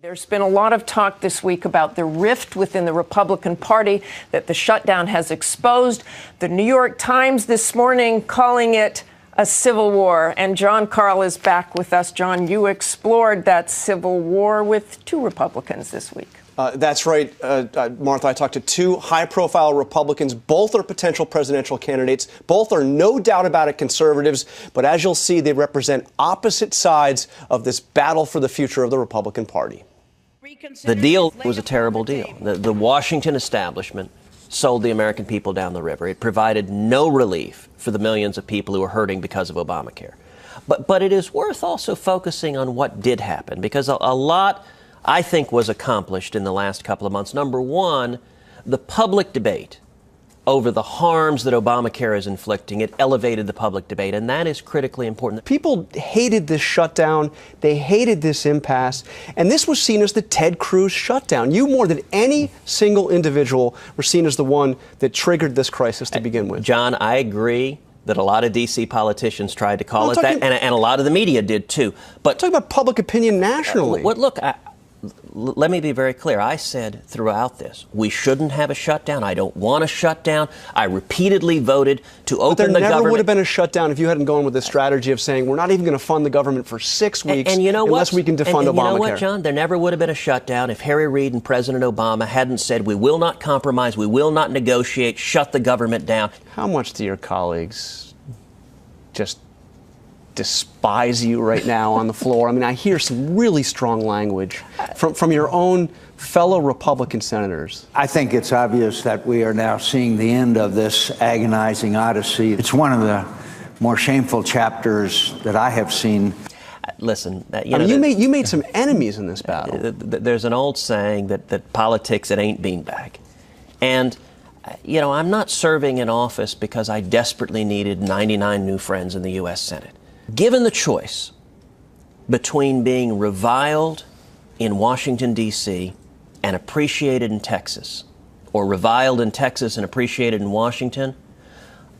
There's been a lot of talk this week about the rift within the Republican Party that the shutdown has exposed. The New York Times this morning calling it a civil war. And John Karl is back with us. John, you explored that civil war with two Republicans this week. That's right, Martha. I talked to two high-profile Republicans. Both are potential presidential candidates. Both are, no doubt about it, conservatives. But as you'll see, they represent opposite sides of this battle for the future of the Republican Party. The deal was a terrible deal. The Washington establishment sold the American people down the river. It provided no relief for the millions of people who are hurting because of Obamacare. But it is worth also focusing on what did happen, because a lot, I think, was accomplished in the last couple of months. Number one, the public debate over the harms that Obamacare is inflicting. It elevated the public debate, and that is critically important. People hated this shutdown. They hated this impasse. And this was seen as the Ted Cruz shutdown. You, more than any single individual, were seen as the one that triggered this crisis to begin with. John, I agree that a lot of D.C. politicians tried to call it that, and a lot of the media did too. But talk about public opinion nationally. Let me be very clear. I said throughout this, we shouldn't have a shutdown. I don't want a shutdown. I repeatedly voted to open the government. There never would have been a shutdown if you hadn't gone with this strategy of saying we're not even going to fund the government for 6 weeks unless we can defund Obamacare. You know what, John? There never would have been a shutdown if Harry Reid and President Obama hadn't said we will not compromise, we will not negotiate, shut the government down. How much do your colleagues just despise you right now on the floor? I mean, I hear some really strong language from your own fellow Republican senators. I think it's obvious that we are now seeing the end of this agonizing odyssey. It's one of the more shameful chapters that I have seen. Listen, you made some enemies in this battle. There's an old saying that politics, it ain't beanbag. And I'm not serving in office because I desperately needed 99 new friends in the U.S. Senate. Given the choice between being reviled in Washington, D.C. and appreciated in Texas, or reviled in Texas and appreciated in Washington,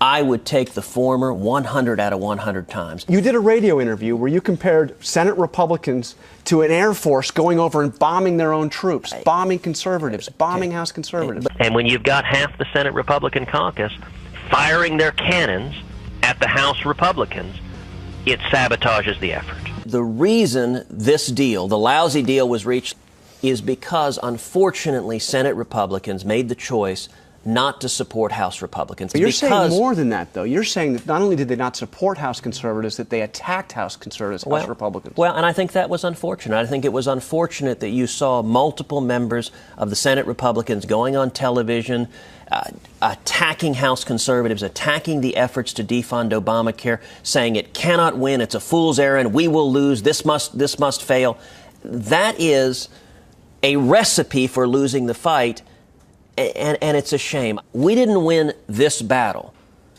I would take the former 100 out of 100 times. You did a radio interview where you compared Senate Republicans to an Air Force going over and bombing their own troops, bombing conservatives, bombing House conservatives. And when you've got half the Senate Republican caucus firing their cannons at the House Republicans, it sabotages the effort. The reason this deal, the lousy deal, was reached is because, unfortunately, Senate Republicans made the choice not to support House Republicans. But you're saying more than that, though. You're saying that not only did they not support House conservatives, that they attacked House conservatives, House Republicans. Well, and I think that was unfortunate. I think it was unfortunate that you saw multiple members of the Senate Republicans going on television, attacking House conservatives, attacking the efforts to defund Obamacare, saying it cannot win, it's a fool's errand, we will lose, this must fail. That is a recipe for losing the fight, and it's a shame. We didn't win this battle,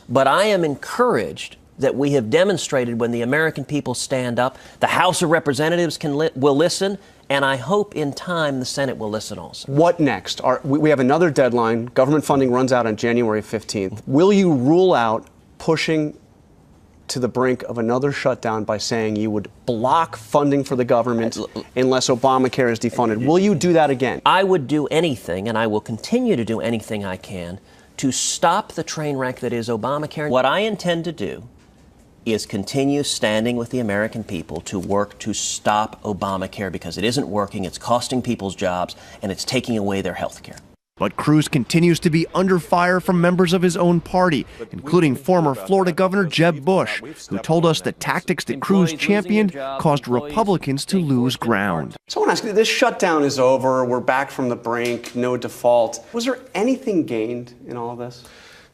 but I am encouraged that we have demonstrated when the American people stand up, the House of Representatives will listen, and I hope in time the Senate will listen also. What next? We have another deadline. Government funding runs out on January 15th. Will you rule out pushing to the brink of another shutdown by saying you would block funding for the government unless Obamacare is defunded? Will you do that again? I would do anything, and I will continue to do anything I can to stop the train wreck that is Obamacare. What I intend to do is continue standing with the American people to work to stop Obamacare, because it isn't working, it's costing people's jobs, and it's taking away their health care. But Cruz continues to be under fire from members of his own party, including former Florida Governor Jeb Bush, who told us the tactics that Cruz championed caused Republicans to lose ground. So I want to ask you, this shutdown is over, we're back from the brink, no default. Was there anything gained in all of this?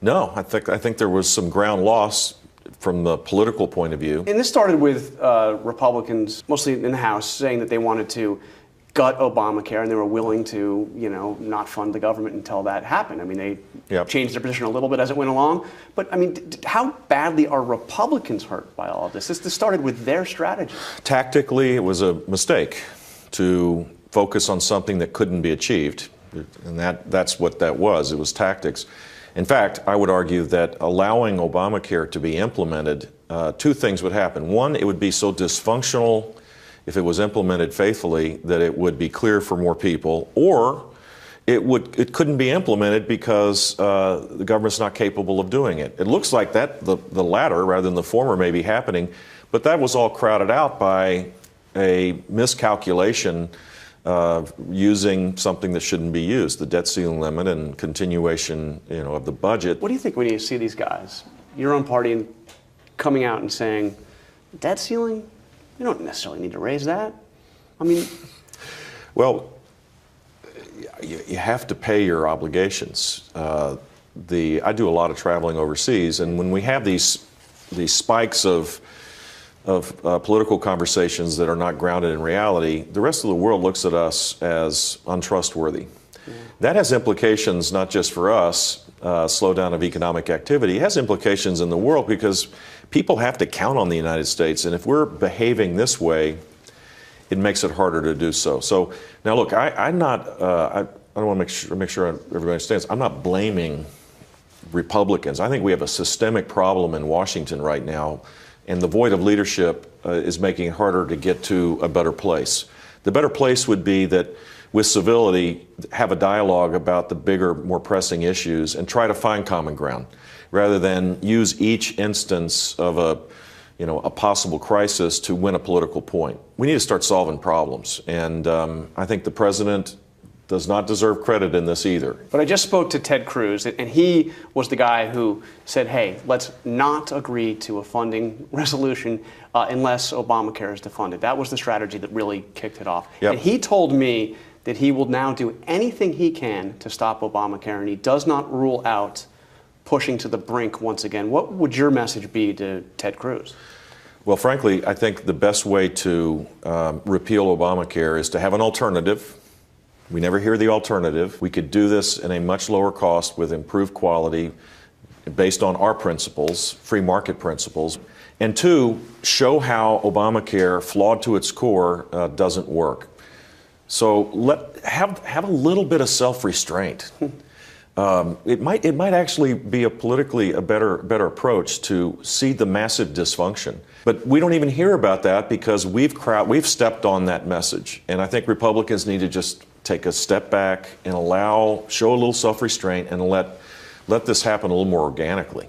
No, I think there was some ground loss from the political point of view. And this started with Republicans, mostly in the House, saying that they wanted to gut Obamacare, and they were willing to, not fund the government until that happened. I mean, they changed their position a little bit as it went along. But, I mean, how badly are Republicans hurt by all of this? This started with their strategy. Tactically, it was a mistake to focus on something that couldn't be achieved. And that's what that was. It was tactics. In fact, I would argue that allowing Obamacare to be implemented, two things would happen. One, it would be so dysfunctional if it was implemented faithfully, that it would be clear for more people, or it couldn't be implemented because the government's not capable of doing it. It looks like that the latter rather than the former may be happening, but that was all crowded out by a miscalculation using something that shouldn't be used, the debt ceiling limit and continuation, of the budget. What do you think when you see these guys, your own party, coming out and saying, debt ceiling? You don't necessarily need to raise that. I mean, well, you have to pay your obligations. I do a lot of traveling overseas, and when we have these spikes of political conversations that are not grounded in reality, the rest of the world looks at us as untrustworthy. Yeah. That has implications not just for us, slowdown of economic activity. It has implications in the world because people have to count on the United States, and if we're behaving this way, it makes it harder to do so. So now, look, I'm not. I want to make sure everybody understands. I'm not blaming Republicans. I think we have a systemic problem in Washington right now, and the void of leadership is making it harder to get to a better place. The better place would be that, with civility, have a dialogue about the bigger, more pressing issues and try to find common ground, rather than use each instance of a possible crisis to win a political point. We need to start solving problems, and I think the president does not deserve credit in this either. But I just spoke to Ted Cruz, and he was the guy who said, hey, let's not agree to a funding resolution unless Obamacare is defunded. That was the strategy that really kicked it off. Yep. And he told me that he will now do anything he can to stop Obamacare, and he does not rule out pushing to the brink once again. What would your message be to Ted Cruz? Well, frankly, I think the best way to repeal Obamacare is to have an alternative. We never hear the alternative. We could do this in a much lower cost with improved quality based on our principles, free market principles. And two, show how Obamacare, flawed to its core, doesn't work. So have a little bit of self-restraint. It might actually be a better approach to see the massive dysfunction. But we don't even hear about that because we've stepped on that message. And I think Republicans need to just take a step back and show a little self-restraint and let this happen a little more organically.